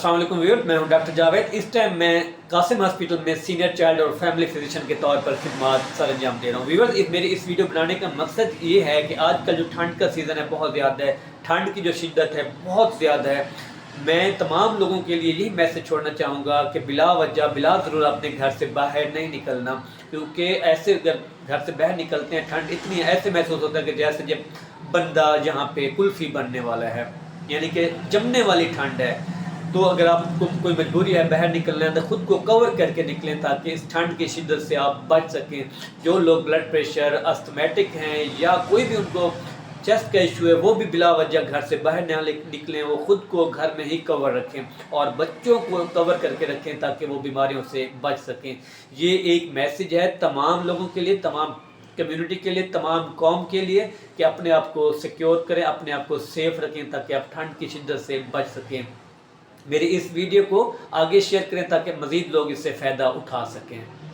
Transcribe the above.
अस्सलाम वालेकुम व्यूअर्स, मैं हूं डॉक्टर जावेद। इस टाइम मैं कासिम हॉस्पिटल में सीनियर चाइल्ड और फैमिली फिजिशियन के तौर पर खिदमत सर अंजाम दे रहा हूं। व्यूअर्स, मेरी इस वीडियो बनाने का मकसद ये है कि आजकल जो ठंड का सीज़न है बहुत ज़्यादा है, ठंड की जो शिद्दत है बहुत ज़्यादा है। मैं तमाम लोगों के लिए यही मैसेज छोड़ना चाहूँगा कि बिला वजह बिला ज़रूर अपने घर से बाहर नहीं निकलना, क्योंकि ऐसे घर से बाहर निकलते हैं ठंड इतनी ऐसे महसूस होता है कि जैसे जब बंदा यहाँ पे कुल्फ़ी बनने वाला है, यानी कि जमने वाली ठंड है। तो अगर आपको कोई मजबूरी है बाहर निकलना है तो ख़ुद को कवर करके निकलें ताकि इस ठंड की शिद्दत से आप बच सकें। जो लोग ब्लड प्रेशर, अस्थमेटिक हैं या कोई भी उनको चेस्ट का इशू है, वो भी बिला वजह घर से बाहर ना निकलें, वो ख़ुद को घर में ही कवर रखें और बच्चों को कवर करके रखें ताकि वो बीमारियों से बच सकें। ये एक मैसेज है तमाम लोगों के लिए, तमाम कम्युनिटी के लिए, तमाम कौम के लिए कि अपने आप को सिक्योर करें, अपने आप को सेफ़ रखें ताकि आप ठंड की शिद्दत से बच सकें। मेरी इस वीडियो को आगे शेयर करें ताकि मज़ीद लोग इससे फ़ायदा उठा सकें।